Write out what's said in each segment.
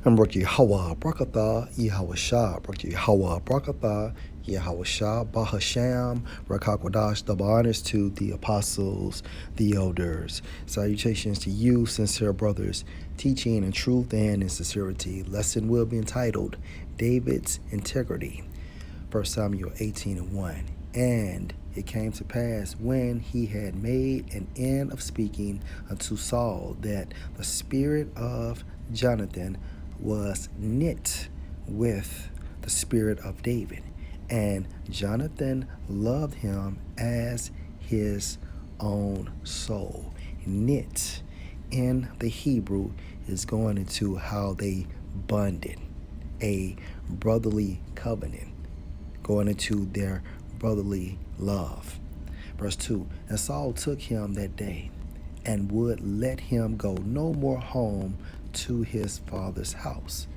And Barak Yahweh, Barakatha, Yahweh Shah, Barak Yahweh, Barakatha, Yahweh Shah, Bahasham, Rakakwadash, double honors to the apostles, the elders. Salutations to you, sincere brothers, teaching in truth and in sincerity. Lesson will be entitled David's Integrity. 1 Samuel 18:1. And it came to pass when he had made an end of speaking unto Saul that the spirit of Jonathan was knit with the spirit of David, and Jonathan loved him as his own soul. Knit in the Hebrew is going into how they bonded, a brotherly covenant, going into their brotherly love. Verse 2, and Saul took him that day and would let him go no more home to his father's house.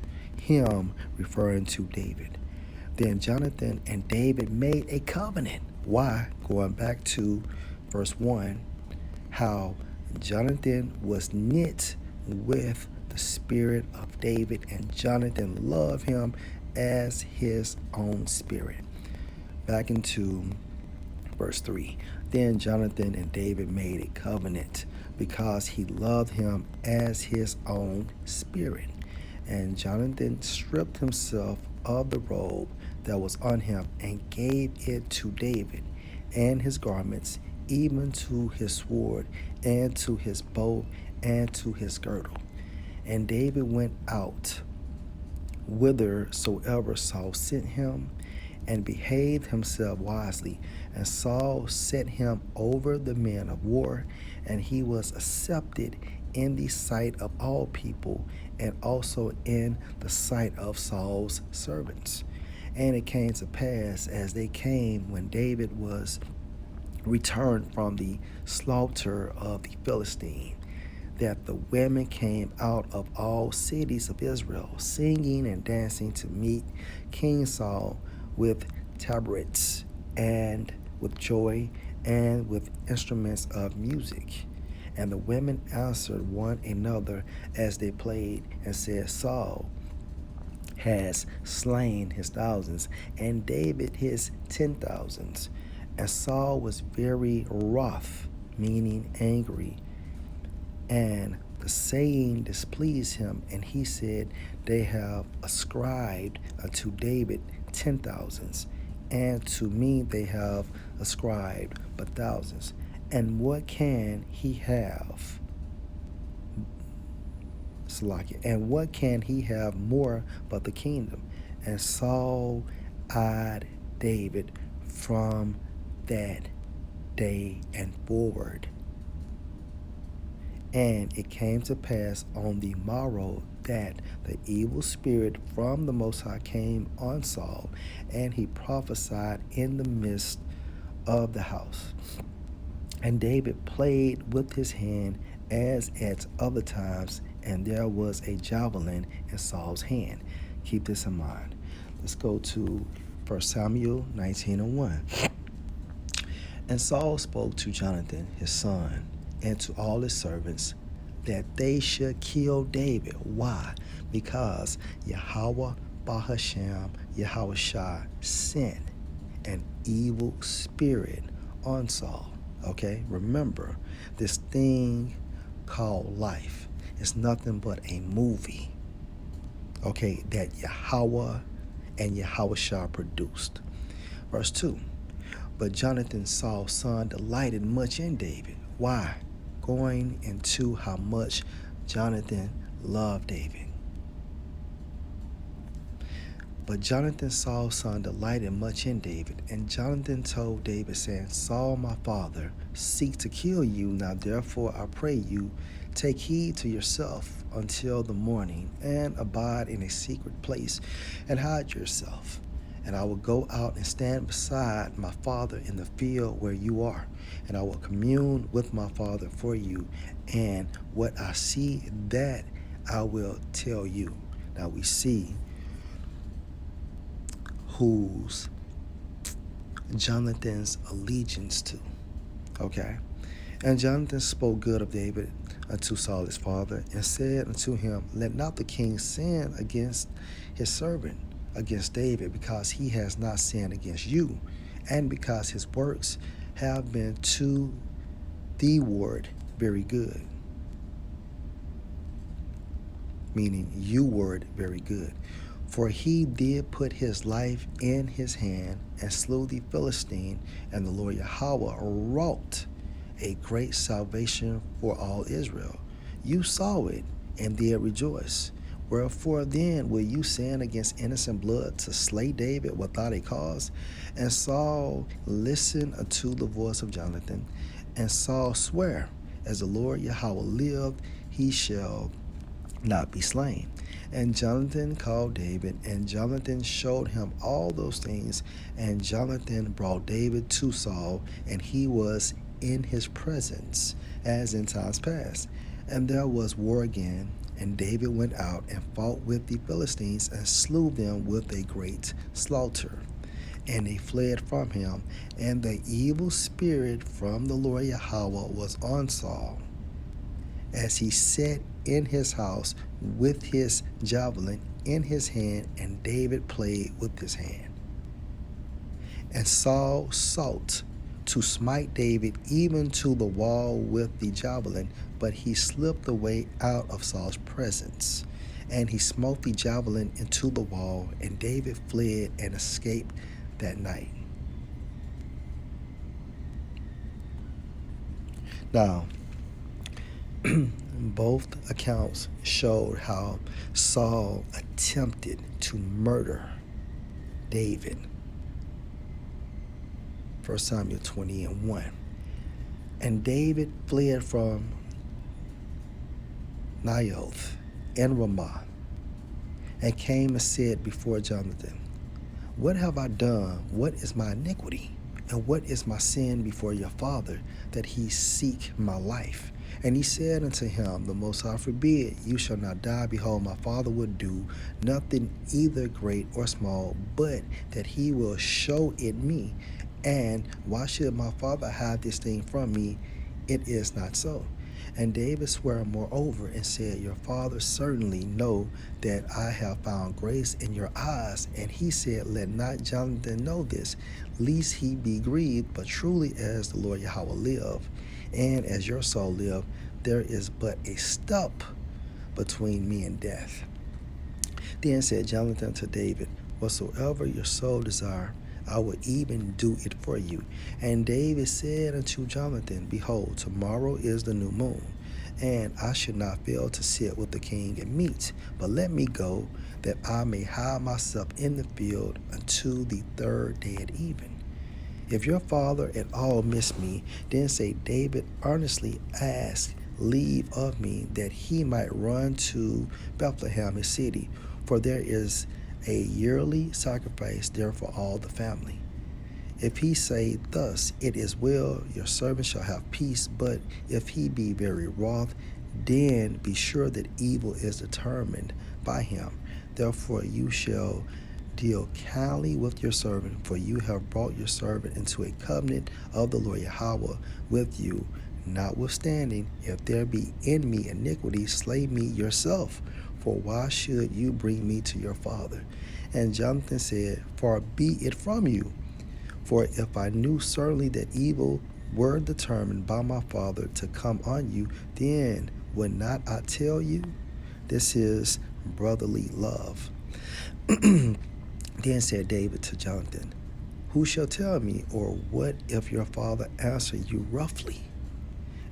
Him referring to David. Then Jonathan and David made a covenant. Why? Going back to verse 1, how Jonathan was knit with the spirit of David, and Jonathan loved him as his own spirit. Back into verse 3. Then Jonathan and David made a covenant because he loved him as his own spirit. And Jonathan stripped himself of the robe that was on him and gave it to David, and his garments, even to his sword, and to his bow, and to his girdle. And David went out whithersoever Saul sent him, and behaved himself wisely. And Saul set him over the men of war, and he was accepted in the sight of all people, and also in the sight of Saul's servants. And it came to pass, as they came, when David was returned from the slaughter of the Philistine, that the women came out of all cities of Israel, singing and dancing to meet King Saul with tabrets and with joy and with instruments of music. And the women answered one another as they played, and said, Saul has slain his thousands, and David his 10,000s. And Saul was very wroth, meaning angry, and the saying displeased him, and he said, they have ascribed unto David 10,000s, and to me they have ascribed but thousands. And what can he have? Salakia. And what can he have more but the kingdom? And Saul eyed David from that day and forward. And it came to pass on the morrow that the evil spirit from the Most High came on Saul, and he prophesied in the midst of the house. And David played with his hand as at other times, and there was a javelin in Saul's hand. Keep this in mind. Let's go to 1 Samuel 19:1. And Saul spoke to Jonathan, his son, and to all his servants, that they should kill David. Why? Because Yahweh Bahasham, Yahweh Shah, sent an evil spirit on Saul. Okay? Remember, this thing called life is nothing but a movie, okay, that Yahweh and Yahweh Shah produced. Verse 2. But Jonathan, Saul's son, delighted much in David. Why? Going into how much Jonathan loved David. But Jonathan, Saul's son, delighted much in David. And Jonathan told David, saying, Saul, my father, seek to kill you. Now therefore I pray you, take heed to yourself until the morning, and abide in a secret place, and hide yourself. And I will go out and stand beside my father in the field where you are, and I will commune with my father for you, and what I see, that I will tell you. Now we see who's Jonathan's allegiance to. Okay? And Jonathan spoke good of David unto Saul his father, and said unto him, Let not the king sin against his servant, against David, because he has not sinned against you, and because his works have been to thee ward very good. Meaning you word very good. For he did put his life in his hand and slew the Philistine, and the Lord Yahweh wrought a great salvation for all Israel. You saw it and did rejoice. Wherefore then will you sin against innocent blood to slay David without a cause? And Saul listened unto the voice of Jonathan, and Saul sware, As the Lord Yahweh lived, he shall not be slain. And Jonathan called David, and Jonathan showed him all those things. And Jonathan brought David to Saul, and he was in his presence, as in times past. And there was war again, and David went out and fought with the Philistines, and slew them with a great slaughter. And they fled from him, and the evil spirit from the Lord Yahweh was on Saul, as he sat in his house with his javelin in his hand, and David played with his hand. And Saul sought to smite David even to the wall with the javelin, but he slipped away out of Saul's presence. And he smote the javelin into the wall, and David fled and escaped that night. Now, both accounts showed how Saul attempted to murder David. 1 Samuel 20:1. And David fled from Naioth and Ramah, and came and said before Jonathan, What have I done? What is my iniquity? And what is my sin before your father, that he seek my life? And he said unto him, The Most High forbid, you shall not die. Behold, my father will do nothing either great or small, but that he will show it me. And why should my father hide this thing from me? It is not so. And David swore moreover and said, Your father certainly know that I have found grace in your eyes. And he said, Let not Jonathan know this, lest he be grieved. But truly as the Lord Yahweh live, and as your soul live, there is but a step between me and death. Then said Jonathan to David, Whatsoever your soul desire, I will even do it for you. And David said unto Jonathan, Behold, tomorrow is the new moon, and I should not fail to sit with the king and meat. But let me go, that I may hide myself in the field until the third day at even. If your father at all miss me, then say, David earnestly asked leave of me, that he might run to Bethlehem his city, for there is a yearly sacrifice there for all the family. If he say thus, It is well, your servant shall have peace. But if he be very wroth, then be sure that evil is determined by him. Therefore you shall deal kindly with your servant, for you have brought your servant into a covenant of the Lord Yahweh with you. Notwithstanding, if there be in me iniquity, slay me yourself. For why should you bring me to your father? And Jonathan said, Far be it from you. For if I knew certainly that evil were determined by my father to come on you, then would not I tell you? This is brotherly love. Then said David to Jonathan, Who shall tell me, or what if your father answer you roughly?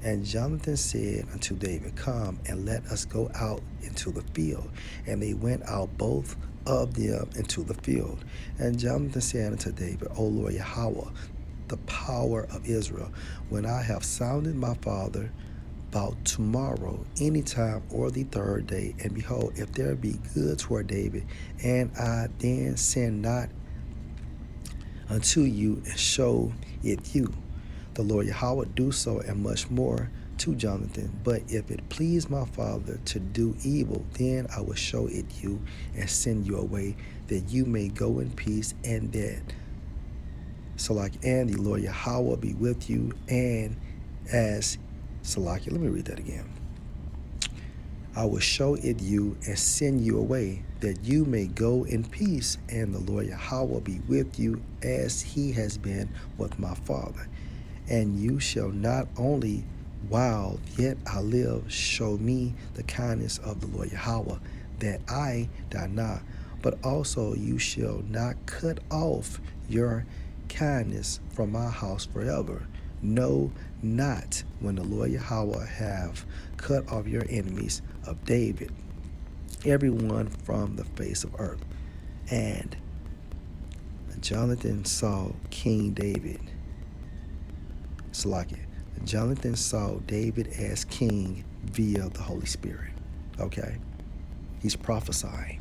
And Jonathan said unto David, Come, and let us go out into the field. And they went out both of them into the field. And Jonathan said unto David, O Lord Yahweh, the power of Israel, when I have sounded my father about tomorrow, any time, or the third day, and behold, if there be good toward David, and I then sin not unto you, and show it you, the Lord Yahweh do so, and much more to Jonathan. But if it please my father to do evil, then I will show it you, and send you away, that you may go in peace, and that and the Lord Yahweh be with you, and as Salakia. Let me read that again. I will show it you and send you away, that you may go in peace, and the Lord Yahweh will be with you as he has been with my father. And you shall not only while yet I live show me the kindness of the Lord Yahweh, that I die not, but also you shall not cut off your kindness from my house forever. No, not when the Lord Yahweh have cut off your enemies of David, everyone from the face of earth. And Jonathan saw King David. Salakia. Jonathan saw David as king via the Holy Spirit. Okay? He's prophesying.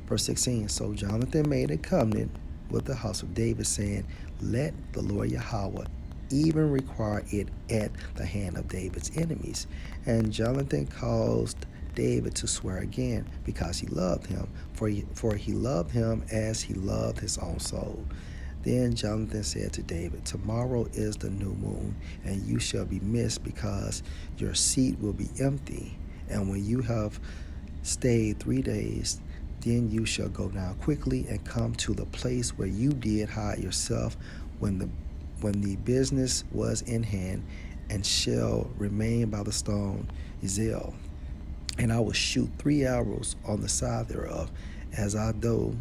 Verse 16, so Jonathan made a covenant with the house of David, saying, let the Lord Yahweh even require it at the hand of David's enemies. And Jonathan caused David to swear again, because he loved him, for he loved him as he loved his own soul. Then Jonathan said to David, tomorrow is the new moon, and you shall be missed, because your seat will be empty. And when you have stayed 3 days, then you shall go down quickly and come to the place where you did hide yourself when the business was in hand, and shall remain by the stone Ezel. And I will shoot 3 arrows on the side thereof, as I do.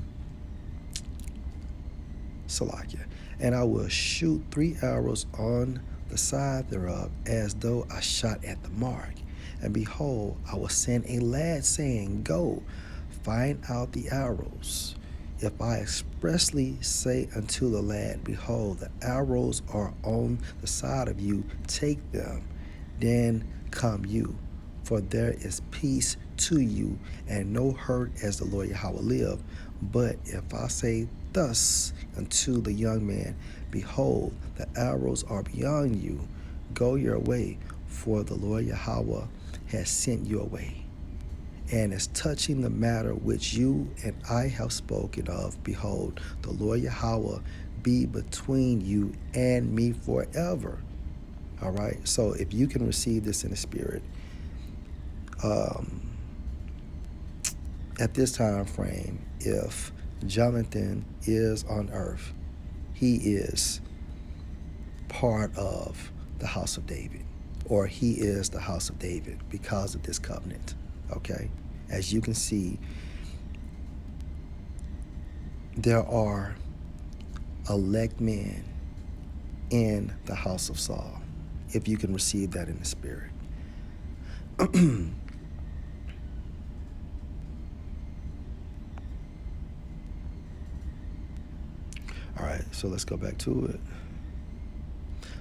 Salakia. And I will shoot 3 arrows on the side thereof, as though I shot at the mark. And behold, I will send a lad, saying, go, find out the arrows. If I expressly say unto the lad, behold, the arrows are on the side of you, take them, then come you. For there is peace to you, and no hurt, as the Lord Yahweh live. But if I say thus unto the young man, behold, the arrows are beyond you, go your way, for the Lord Yahweh has sent you away. And as touching the matter which you and I have spoken of, behold, the Lord Yahweh be between you and me forever. All right, so if you can receive this in the spirit, at this time frame, if Jonathan is on earth, he is part of the house of David, or he is the house of David because of this covenant. Okay, as you can see, there are elect men in the house of Saul, if you can receive that in the spirit. All right, so let's go back to it.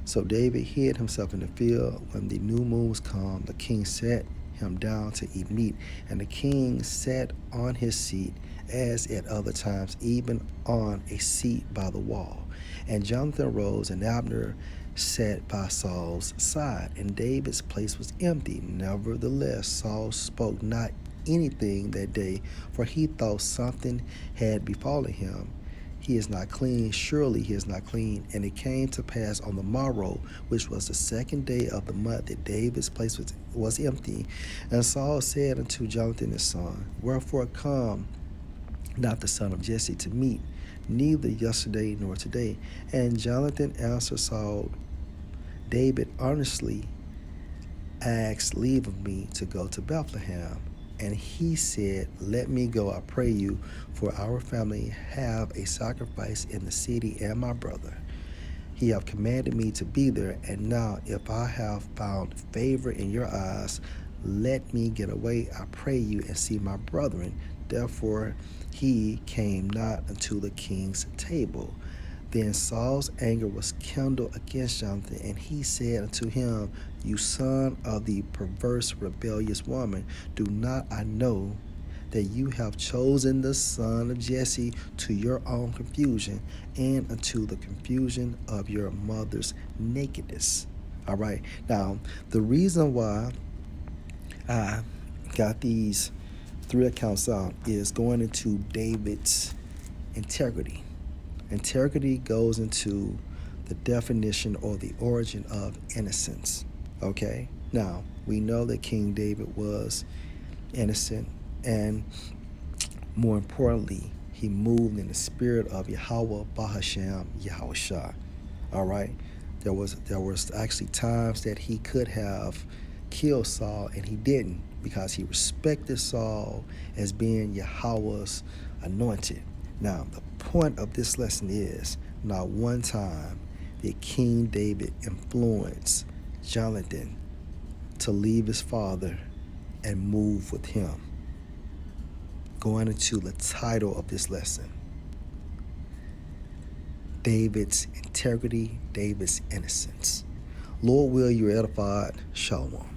So David hid himself in the field. When the new moon was come, the king sat him down to eat meat, and the king sat on his seat, as at other times, even on a seat by the wall. And Jonathan rose, and Abner sat by Saul's side, and David's place was empty. Nevertheless, Saul spoke not anything that day, for he thought something had befallen him. He is not clean, surely he is not clean. And it came to pass on the morrow, which was the 2nd day of the month, that David's place was empty. And Saul said unto Jonathan his son, wherefore come not the son of Jesse to meet, neither yesterday nor today? And Jonathan answered Saul, David earnestly asked leave of me to go to Bethlehem. And he said, let me go, I pray you, for our family have a sacrifice in the city, and my brother. He have commanded me to be there. And now, if I have found favor in your eyes, let me get away, I pray you, and see my brethren. Therefore he came not unto the king's table. Then Saul's anger was kindled against Jonathan, and he said unto him, you son of the perverse, rebellious woman, do not I know that you have chosen the son of Jesse to your own confusion, and unto the confusion of your mother's nakedness? All right. Now, the reason why I got these 3 accounts out is going into David's integrity. Integrity goes into the definition or the origin of innocence. Okay? Now, we know that King David was innocent, and more importantly, he moved in the spirit of Yahweh Bahasham Yahushua. All right, there was actually times that he could have killed Saul, and he didn't, because he respected Saul as being Yahweh's anointed. Now, the point of this lesson is, not one time did King David influence Jonathan to leave his father and move with him. Going into the title of this lesson, David's integrity, David's innocence. Lord will, you're edified. Shalom.